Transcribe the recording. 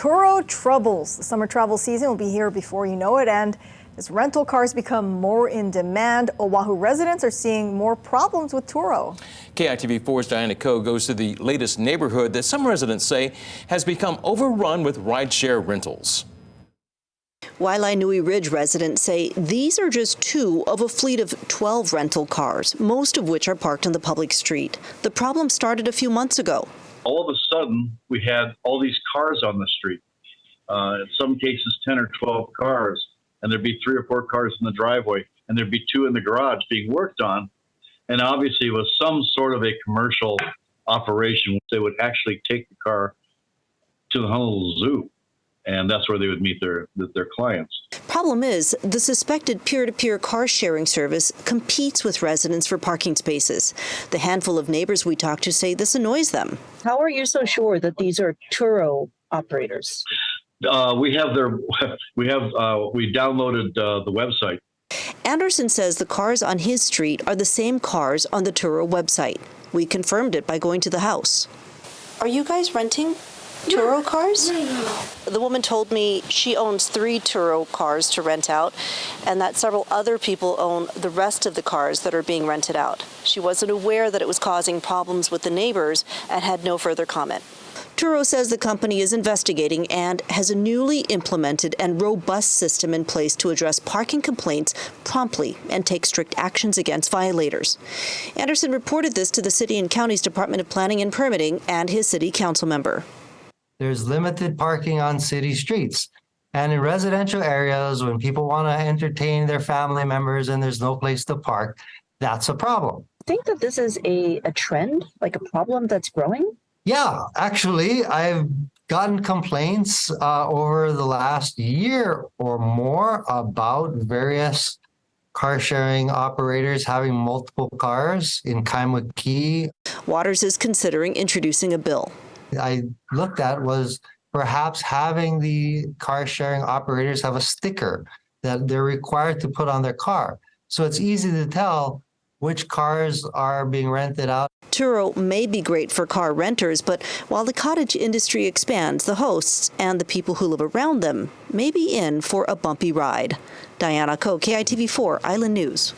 Turo troubles. The summer travel season will be here before you know it, and as rental cars become more in demand, Oahu residents are seeing more problems with Turo. KITV 4's Diane goes to the latest neighborhood that some residents say has become overrun with rideshare rentals. Waialae Nui Ridge residents say these are just 2 of a fleet of 12 rental cars, most of which are parked on the public street. The problem started a few months ago. All of a sudden, we had all these cars on the street. In some cases, 10 or 12 cars, and there'd be 3 or 4 cars in the driveway, and there'd be 2 in the garage being worked on. And obviously, it was some sort of a commercial operation. They would actually take the car to the Honolulu Zoo, and that's where they would meet their clients. Problem is, the suspected peer-to-peer car sharing service competes with residents for parking spaces. The handful of neighbors we talked to say this annoys them. How are you so sure that these are Turo operators? We downloaded the website. Anderson says the cars on his street are the same cars on the Turo website. We confirmed it by going to the house. Are you guys renting Turo cars? The woman told me she owns 3 Turo cars to rent out and that several other people own the rest of the cars that are being rented out. She wasn't aware that it was causing problems with the neighbors and had no further comment. Turo says the company is investigating and has a newly implemented and robust system in place to address parking complaints promptly and take strict actions against violators. Anderson reported this to the City and County's Department of Planning and Permitting and his city council member. There's limited parking on city streets. And in residential areas, when people want to entertain their family members and there's no place to park, that's a problem. Think that this is a trend, like a problem that's growing? Yeah, actually, I've gotten complaints over the last year or more about various car sharing operators having multiple cars in Kaimuki. Waters is considering introducing a bill. I looked at was perhaps having the car sharing operators have a sticker that they're required to put on their car. So it's easy to tell which cars are being rented out. Turo may be great for car renters, but while the cottage industry expands, the hosts and the people who live around them may be in for a bumpy ride. Diane, KITV 4 Island News.